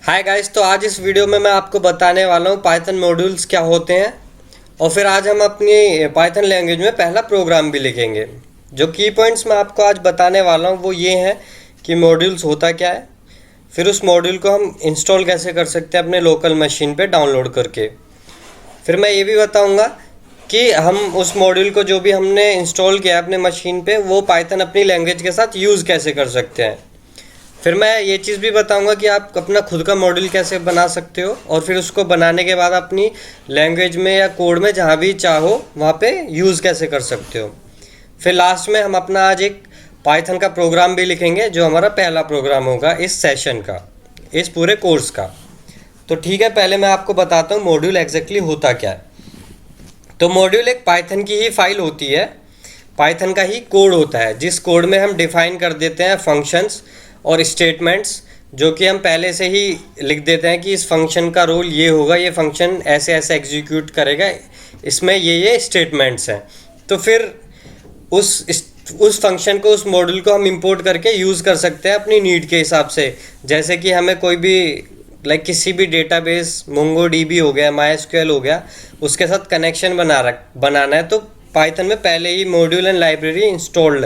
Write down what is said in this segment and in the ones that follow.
Hi guys, तो आज इस वीडियो में मैं आपको बताने वाला हूँ पाइथन मॉड्यूल्स क्या होते हैं। और फिर आज हम अपनी पाइथन लैंग्वेज में पहला प्रोग्राम भी लिखेंगे। जो की पॉइंट्स मैं आपको आज बताने वाला हूँ वो ये हैं कि मॉड्यूल्स होता क्या है, फिर उस मॉड्यूल को हम इंस्टॉल कैसे कर सकते हैं अपने लोकल मशीन पे डाउनलोड करके। फिर मैं ये भी बताऊँगा कि हम उस मॉड्यूल को जो भी हमने इंस्टॉल किया है अपने मशीन पे वो पाइथन अपनी लैंग्वेज के साथ यूज़ कैसे कर सकते हैं। फिर मैं ये चीज़ भी बताऊंगा कि आप अपना खुद का मॉड्यूल कैसे बना सकते हो और फिर उसको बनाने के बाद अपनी लैंग्वेज में या कोड में जहाँ भी चाहो वहाँ पे यूज़ कैसे कर सकते हो। फिर लास्ट में हम अपना आज एक पाइथन का प्रोग्राम भी लिखेंगे जो हमारा पहला प्रोग्राम होगा इस सेशन का, इस पूरे कोर्स का। तो ठीक है, पहले मैं आपको बताता हूँ मॉड्यूल एग्जैक्टली होता क्या है। तो मॉड्यूल एक पाइथन की ही फाइल होती है, पाइथन का ही कोड होता है जिस कोड में हम डिफाइन कर देते हैं फंक्शंस और स्टेटमेंट्स, जो कि हम पहले से ही लिख देते हैं कि इस फंक्शन का रोल ये होगा, ये फंक्शन ऐसे ऐसे एग्जीक्यूट करेगा, इसमें ये स्टेटमेंट्स हैं। तो फिर उस फंक्शन को, उस मॉड्यूल को हम इंपोर्ट करके यूज़ कर सकते हैं अपनी नीड के हिसाब से। जैसे कि हमें कोई भी किसी भी डेटाबेस, मोंगोडीबी हो गया, माइस्क्यूएल हो गया, उसके साथ कनेक्शन बनाना है तो पाइथन में पहले ही मॉड्यूल एंड लाइब्रेरी इंस्टॉल्ड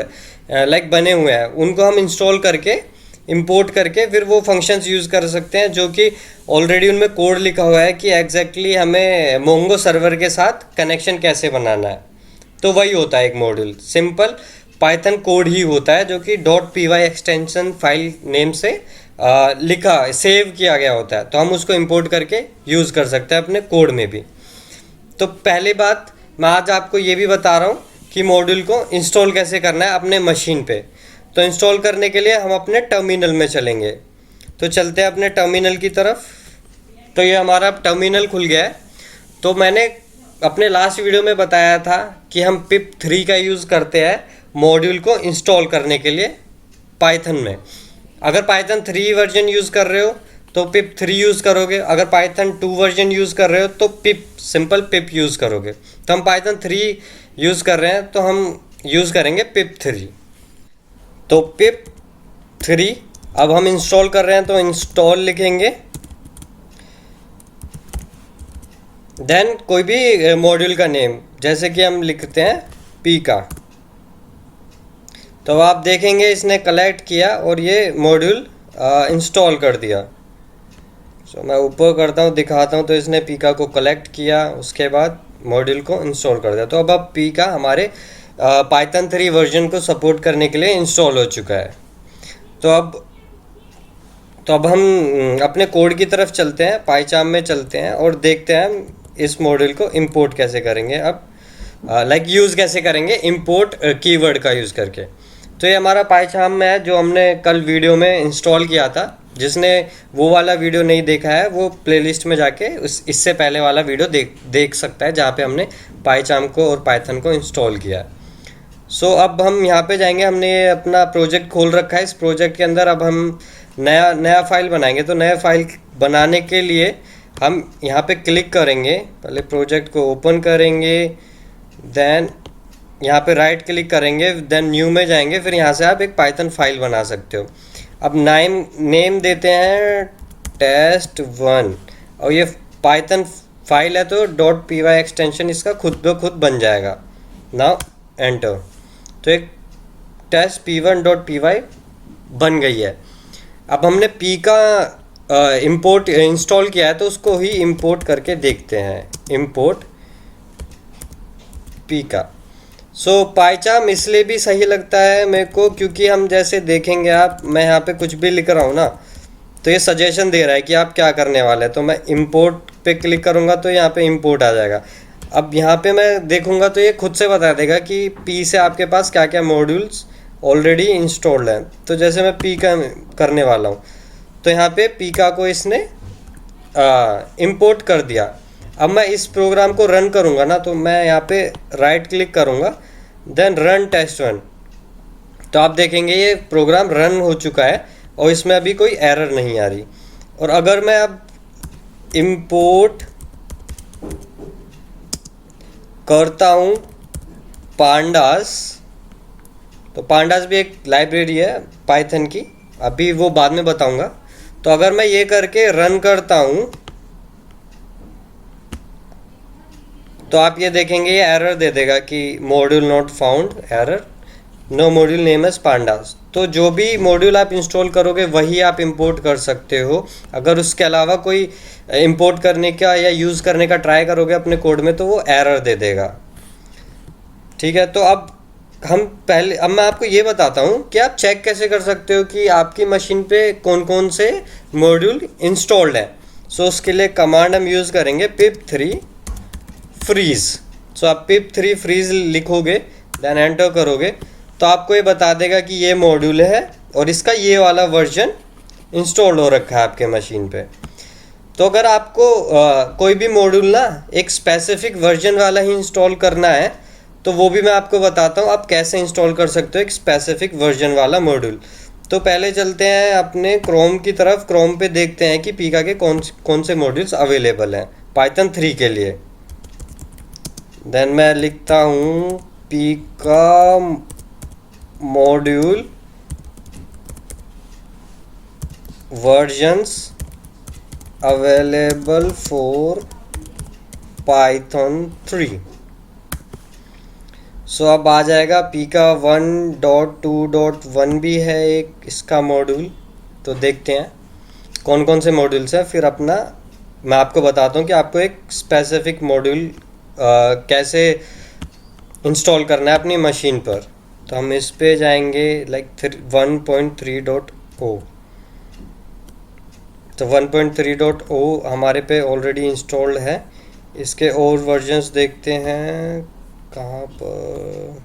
बने हुए हैं, उनको हम इंस्टॉल करके इंपोर्ट करके फिर वो फंक्शंस यूज़ कर सकते हैं जो कि ऑलरेडी उनमें कोड लिखा हुआ है कि एग्जैक्टली हमें मोंगो सर्वर के साथ कनेक्शन कैसे बनाना है। तो वही होता है एक मॉड्यूल, सिंपल पाइथन कोड ही होता है जो कि .py एक्सटेंशन फाइल नेम से लिखा सेव किया गया होता है। तो हम उसको इंपोर्ट करके यूज़ कर सकते हैं अपने कोड में भी। तो पहली बात मैं आज आपको ये भी बता रहा हूँ कि मॉड्यूल को इंस्टॉल कैसे करना है अपने मशीन पे। तो इंस्टॉल करने के लिए हम अपने टर्मिनल में चलेंगे। तो चलते हैं अपने टर्मिनल की तरफ। तो ये हमारा टर्मिनल खुल गया है। तो मैंने अपने लास्ट वीडियो में बताया था कि हम पिप 3 का यूज़ करते हैं मॉड्यूल को इंस्टॉल करने के लिए पाइथन में। अगर पाइथन 3 वर्जन यूज़ कर रहे हो तो पिप 3 यूज़ करोगे, अगर पाइथन 2 वर्जन यूज़ कर रहे हो तो सिंपल पिप यूज़ करोगे। तो हम पाइथन 3 यूज़ कर रहे हैं तो हम यूज़ करेंगे पिप 3। तो पिप 3 अब हम इंस्टॉल कर रहे हैं तो इंस्टॉल लिखेंगे, देन कोई भी मॉड्यूल का नेम, जैसे कि हम लिखते हैं पी का। तो आप देखेंगे इसने कलेक्ट किया और ये मॉड्यूल इंस्टॉल कर दिया। तो मैं ऊपर करता हूँ, दिखाता हूँ। तो इसने पीका को कलेक्ट किया, उसके बाद मॉड्यूल को इंस्टॉल कर दिया। तो अब पीका हमारे पाइथन 3 वर्जन को सपोर्ट करने के लिए इंस्टॉल हो चुका है। तो अब हम अपने कोड की तरफ चलते हैं, पाइचाम में चलते हैं और देखते हैं हम इस मॉड्यूल को इंपोर्ट कैसे करेंगे। अब यूज़ कैसे करेंगे इंपोर्ट कीवर्ड का यूज़ करके। तो ये हमारा पाइचाम में है जो हमने कल वीडियो में इंस्टॉल किया था। जिसने वो वाला वीडियो नहीं देखा है वो प्लेलिस्ट में जाके इससे पहले वाला वीडियो देख सकता है जहाँ पे हमने पाइचाम को और पाइथन को इंस्टॉल किया है। सो अब हम यहाँ पे जाएंगे। हमने अपना प्रोजेक्ट खोल रखा है। इस प्रोजेक्ट के अंदर अब हम नया फाइल बनाएंगे। तो नया फाइल बनाने के लिए हम यहाँ पे क्लिक करेंगे, पहले प्रोजेक्ट को ओपन करेंगे, देन यहाँ पे राइट क्लिक करेंगे, देन न्यू में जाएंगे। फिर यहाँ से आप एक पाइथन फाइल बना सकते हो। अब नेम देते हैं test1 और ये पाइथन फाइल है तो .py एक्सटेंशन इसका खुद ब खुद बन जाएगा। Now enter. तो एक test.py बन गई है। अब हमने पी का इंपोर्ट इंस्टॉल किया है तो उसको ही इंपोर्ट करके देखते हैं, इंपोर्ट पी का। सो पाइचाम इसलिए भी सही लगता है मेरे को क्योंकि हम जैसे देखेंगे आप, मैं यहाँ पे कुछ भी लिख रहा हूँ ना तो ये सजेशन दे रहा है कि आप क्या करने वाले हैं। तो मैं इंपोर्ट पे क्लिक करूँगा तो यहाँ पे इंपोर्ट आ जाएगा। अब यहाँ पे मैं देखूँगा तो ये खुद से बता देगा कि पी से आपके पास क्या क्या मॉड्यूल्स ऑलरेडी इंस्टॉल्ड हैं। तो जैसे मैं पी का करने वाला हूँ तो यहाँ पे पी का को इसने इंपोर्ट कर दिया। अब मैं इस प्रोग्राम को रन करूँगा ना तो मैं यहाँ पे राइट क्लिक करूँगा, देन रन test1। तो आप देखेंगे ये प्रोग्राम रन हो चुका है और इसमें अभी कोई एरर नहीं आ रही। और अगर मैं अब इंपोर्ट करता हूँ पांडास, तो पांडास भी एक लाइब्रेरी है पाइथन की, अभी वो बाद में बताऊँगा। तो अगर मैं ये करके रन करता हूँ तो आप ये देखेंगे ये एरर दे देगा कि module not found, error, no module name as pandas. तो जो भी मॉड्यूल आप इंस्टॉल करोगे वही आप इंपोर्ट कर सकते हो। अगर उसके अलावा कोई इंपोर्ट करने का या यूज़ करने का ट्राई करोगे अपने कोड में तो वो एरर दे देगा। ठीक है, तो अब मैं आपको ये बताता हूँ कि आप चेक कैसे कर सकते हो कि आपकी मशीन पे कौन कौन से मॉड्यूल इंस्टॉल्ड है। सो उसके लिए कमांड हम यूज़ करेंगे pip3 फ्रीज। सो आप pip3 फ्रीज लिखोगे, देन एंटर करोगे तो आपको ये बता देगा कि ये मॉड्यूल है और इसका ये वाला वर्जन इंस्टॉल हो रखा है आपके मशीन पे। तो अगर आपको कोई भी मॉड्यूल ना एक स्पेसिफिक वर्जन वाला ही इंस्टॉल करना है तो वो भी मैं आपको बताता हूँ आप कैसे इंस्टॉल कर सकते हो एक स्पेसिफिक वर्जन वाला मॉड्यूल। तो पहले चलते हैं अपने क्रोम की तरफ। क्रोम पे देखते हैं कि पीका के कौन से मॉड्यूल्स अवेलेबल हैं पाइथन 3 के लिए। देन मैं लिखता हूँ पीका module versions available for Python 3। सो अब आ जाएगा पीका 1.2.1 भी है एक इसका मॉड्यूल। तो देखते हैं कौन कौन से मॉड्यूल्स हैं, फिर अपना मैं आपको बताता हूँ कि आपको एक स्पेसिफिक मॉड्यूल कैसे इंस्टॉल करना है अपनी मशीन पर। तो हम इस पे जाएंगे लाइक 1.3.0। तो 1.3.0 हमारे पे ऑलरेडी इंस्टॉल्ड है। इसके और वर्जन्स देखते हैं कहाँ पर।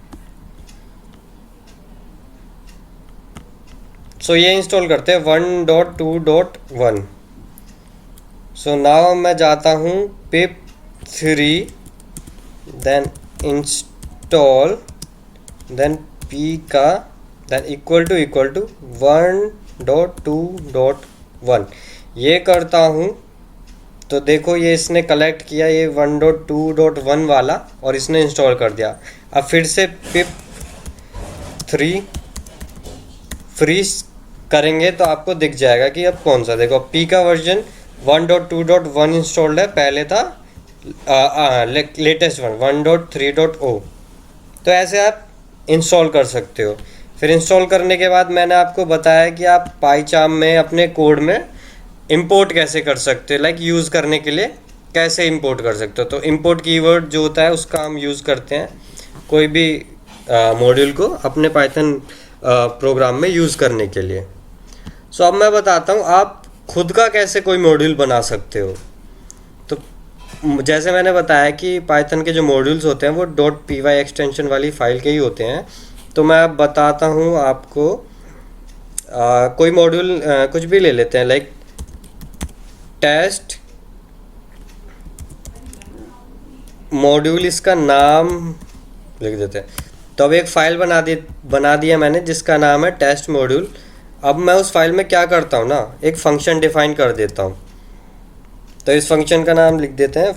सो ये इंस्टॉल करते हैं 1.2.1। सो नाउ मैं जाता हूँ pip3 then install then pika then equal to 1.2.1 ये करता हूँ तो देखो ये इसने कलेक्ट किया ये 1.2.1 वाला और इसने इंस्टॉल कर दिया। अब फिर से pip3 फ्रीज करेंगे तो आपको दिख जाएगा कि अब कौन सा। देखो पीका वर्जन 1.2.1 इंस्टॉल्ड है, पहले था लेटेस्ट वन 1.3.0। तो ऐसे आप इंस्टॉल कर सकते हो। फिर इंस्टॉल करने के बाद मैंने आपको बताया कि आप पाइचार्म में अपने कोड में इंपोर्ट कैसे कर सकते हो, लाइक यूज़ करने के लिए कैसे इंपोर्ट कर सकते हो। तो इंपोर्ट कीवर्ड जो होता है उसका हम यूज़ करते हैं कोई भी मॉड्यूल को अपने पाइथन प्रोग्राम में यूज़ करने के लिए। सो अब मैं बताता हूँ आप खुद का कैसे कोई मॉड्यूल बना सकते हो। तो जैसे मैंने बताया कि पाइथन के जो मॉड्यूल्स होते हैं वो .py एक्सटेंशन वाली फाइल के ही होते हैं। तो मैं अब बताता हूँ आपको कोई मॉड्यूल कुछ भी ले लेते हैं लाइक टेस्ट मॉड्यूल, इसका नाम लिख देते हैं। तो अब एक फ़ाइल बना दिया मैंने जिसका नाम है टेस्ट मॉड्यूल। अब मैं उस फाइल में क्या करता हूँ ना एक फंक्शन डिफाइन कर देता हूँ। तो इस फंक्शन का नाम लिख देते हैं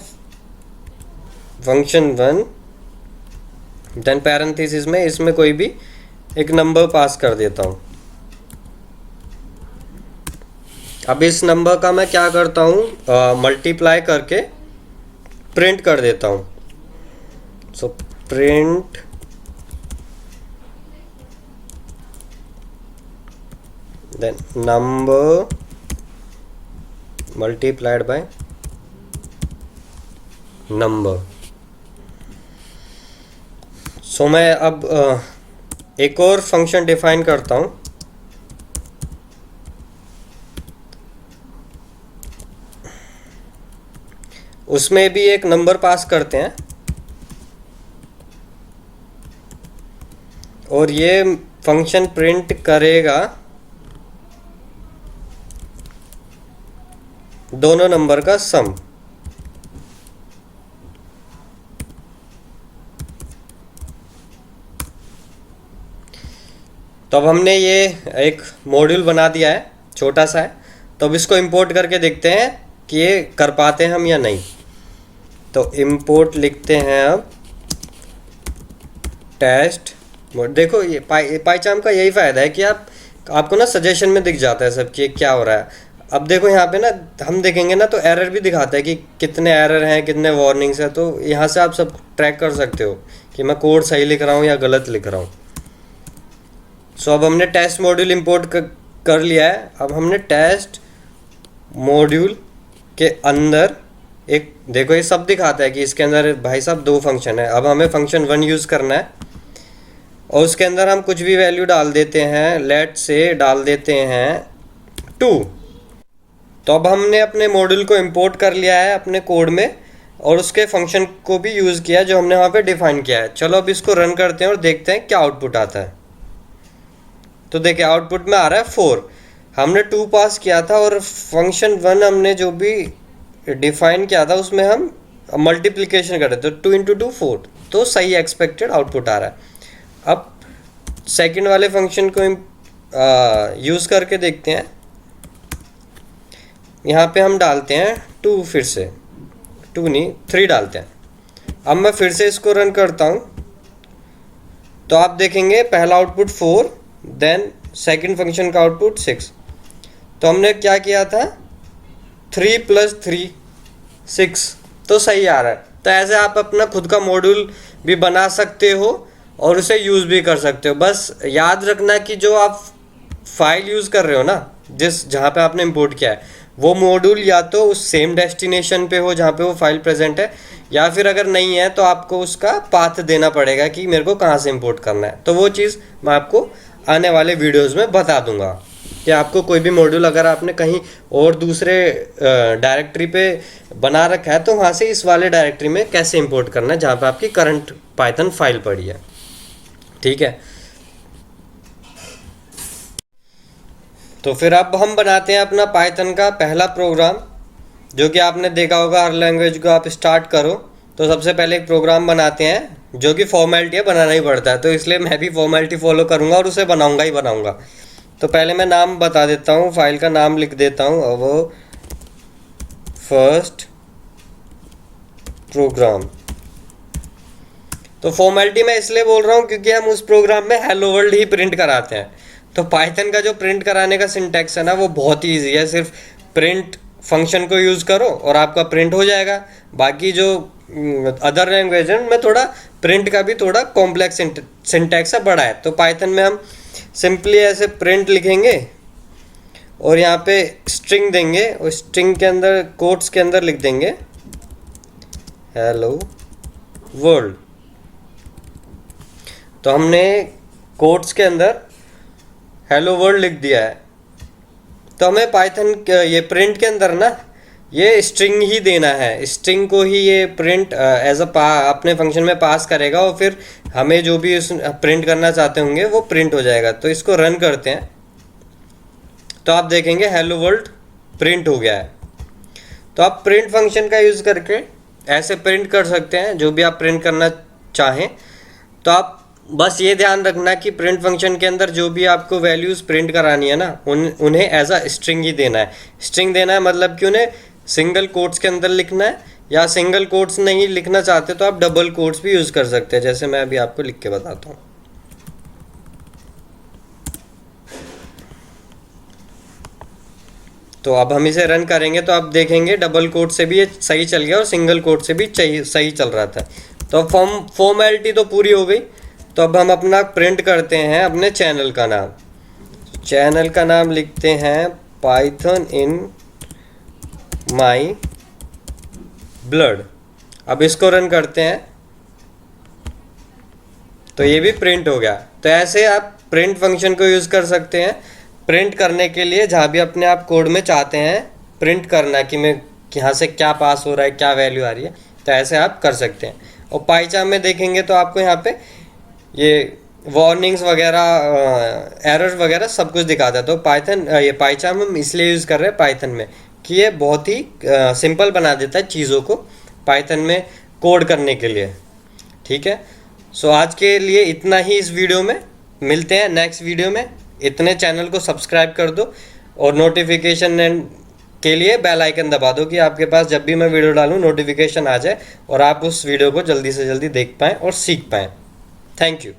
fun1 देन पैरेंथेसिस में इसमें कोई भी एक नंबर पास कर देता हूँ। अब इस नंबर का मैं क्या करता हूँ मल्टीप्लाई करके प्रिंट कर देता हूँ। So print then number multiplied by number. So मैं अब एक और फंक्शन डिफाइन करता हूँ। उसमें भी एक नंबर पास करते हैं और ये फंक्शन प्रिंट करेगा दोनों नंबर का सम। तो अब हमने ये एक मॉड्यूल बना दिया है, छोटा सा है। तो अब इसको इंपोर्ट करके देखते हैं कि ये कर पाते हैं हम या नहीं। तो इंपोर्ट लिखते हैं अब टेस्ट। देखो ये पाइचार्म का यही फ़ायदा है कि आपको ना सजेशन में दिख जाता है सब कि क्या हो रहा है। अब देखो यहाँ पे ना हम देखेंगे ना तो एरर भी दिखाता है कि कितने एरर हैं, कितने वार्निंग्स हैं। तो यहाँ से आप सब ट्रैक कर सकते हो कि मैं कोड सही लिख रहा हूँ या गलत लिख रहा हूँ। सो अब हमने टेस्ट मॉड्यूल इंपोर्ट कर लिया है। अब हमने टेस्ट मॉड्यूल के अंदर एक देखो ये सब दिखाता है कि इसके अंदर भाई साहब 2 फंक्शन है। अब हमें फंक्शन 1 यूज़ करना है और उसके अंदर हम कुछ भी वैल्यू डाल देते हैं। लेट से डाल देते हैं 2। तो अब हमने अपने मॉड्यूल को इंपोर्ट कर लिया है अपने कोड में और उसके फंक्शन को भी यूज़ किया जो हमने वहाँ पे डिफाइन किया है। चलो अब इसको रन करते हैं और देखते हैं क्या आउटपुट आता है। तो देखिए आउटपुट में आ रहा है 4। हमने 2 पास किया था और फंक्शन 1 हमने जो भी डिफाइन किया था उसमें हम मल्टीप्लिकेशन कर रहे थे, तो 2 × 2 4। तो सही एक्सपेक्टेड आउटपुट आ रहा है। अब सेकंड वाले फंक्शन को यूज़ करके देखते हैं। यहाँ पे हम डालते हैं 2, फिर से 2 नहीं 3 डालते हैं। अब मैं फिर से इसको रन करता हूँ तो आप देखेंगे पहला आउटपुट 4, देन सेकंड फंक्शन का आउटपुट 6। तो हमने क्या किया था 3 + 3 6, तो सही आ रहा है। तो ऐसे आप अपना खुद का मॉड्यूल भी बना सकते हो और उसे यूज़ भी कर सकते हो। बस याद रखना कि जो आप फाइल यूज़ कर रहे हो ना, जहाँ पे आपने इंपोर्ट किया है वो मॉड्यूल या तो उस सेम डेस्टिनेशन पे हो जहाँ पे वो फाइल प्रेजेंट है, या फिर अगर नहीं है तो आपको उसका पाथ देना पड़ेगा कि मेरे को कहाँ से इंपोर्ट करना है। तो वो चीज़ मैं आपको आने वाले वीडियोस में बता दूंगा कि आपको कोई भी मॉड्यूल अगर आपने कहीं और दूसरे डायरेक्टरी पे बना रखा है तो वहाँ से इस वाले डायरेक्टरी में कैसे इंपोर्ट करना है जहाँ पे आपकी करंट पाइथन फाइल पड़ी है। ठीक है, तो फिर अब हम बनाते हैं अपना पाइथन का पहला प्रोग्राम, जो कि आपने देखा होगा हर लैंग्वेज को आप स्टार्ट करो तो सबसे पहले एक प्रोग्राम बनाते हैं जो कि फॉर्मेलिटी है, बनाना ही पड़ता है। तो इसलिए मैं भी फॉर्मेलिटी फॉलो करूँगा और उसे बनाऊँगा ही बनाऊँगा। तो पहले मैं नाम बता देता हूँ, फाइल का नाम लिख देता हूँ और वो फर्स्ट प्रोग्राम। तो फॉर्मेलिटी मैं इसलिए बोल रहा हूँ क्योंकि हम उस प्रोग्राम में हेलो वर्ल्ड ही प्रिंट कराते हैं। तो पाइथन का जो प्रिंट कराने का सिंटैक्स है ना वो बहुत ही ईजी है। सिर्फ प्रिंट फंक्शन को यूज़ करो और आपका प्रिंट हो जाएगा। बाकी जो अदर लैंग्वेज है उनमें थोड़ा प्रिंट का भी थोड़ा कॉम्प्लेक्स सिंटैक्स है, बड़ा है। तो पाइथन में हम सिंपली ऐसे प्रिंट लिखेंगे और यहाँ पे स्ट्रिंग देंगे और स्ट्रिंग के अंदर कोट्स के अंदर लिख देंगे हेलो वर्ल्ड। तो हमने कोट्स के अंदर हेलो वर्ल्ड लिख दिया है। तो हमें पाइथन ये प्रिंट के अंदर ना ये स्ट्रिंग ही देना है, स्ट्रिंग को ही ये प्रिंट एज अपने फंक्शन में पास करेगा और फिर हमें जो भी प्रिंट करना चाहते होंगे वो प्रिंट हो जाएगा। तो इसको रन करते हैं तो आप देखेंगे हेलो वर्ल्ड प्रिंट हो गया है। तो आप प्रिंट फंक्शन का यूज़ करके ऐसे प्रिंट कर सकते हैं जो भी आप प्रिंट करना चाहें। तो आप बस ये ध्यान रखना कि प्रिंट फंक्शन के अंदर जो भी आपको वैल्यूज़ प्रिंट करानी है ना उन्हें एज अ स्ट्रिंग ही देना है। स्ट्रिंग देना है मतलब कि उन्हें सिंगल कोट्स के अंदर लिखना है, या सिंगल कोट्स नहीं लिखना चाहते तो आप डबल कोट्स भी यूज़ कर सकते हैं, जैसे मैं अभी आपको लिख के बताता हूँ। तो अब हम इसे रन करेंगे तो आप देखेंगे डबल कोट से भी ये सही चल गया और सिंगल कोट से भी सही चल रहा था। तो फॉर्मेलिटी तो पूरी हो गई। तो अब हम अपना प्रिंट करते हैं अपने चैनल का नाम। चैनल का नाम लिखते हैं पाइथन इन माई ब्लड। अब इसको रन करते हैं तो ये भी प्रिंट हो गया। तो ऐसे आप प्रिंट फंक्शन को यूज़ कर सकते हैं प्रिंट करने के लिए, जहाँ भी अपने आप कोड में चाहते हैं प्रिंट करना कि मैं यहाँ से क्या पास हो रहा है, क्या वैल्यू आ रही है, तो ऐसे आप कर सकते हैं। और पाइचार्म में देखेंगे तो आपको यहाँ पे ये वार्निंग्स वगैरह एरर वगैरह सब कुछ दिखाता है। तो पाइथन ये पाइचार्म हम इसलिए यूज़ कर रहे हैं पाइथन में कि ये बहुत ही सिंपल बना देता है चीज़ों को पाइथन में कोड करने के लिए। ठीक है, सो आज के लिए इतना ही इस वीडियो में। मिलते हैं नेक्स्ट वीडियो में। इतने चैनल को सब्सक्राइब कर दो और नोटिफिकेशन के लिए बेल आइकन दबा दो कि आपके पास जब भी मैं वीडियो डालूँ नोटिफिकेशन आ जाए और आप उस वीडियो को जल्दी से जल्दी देख पाएँ और सीख पाएँ। Thank you.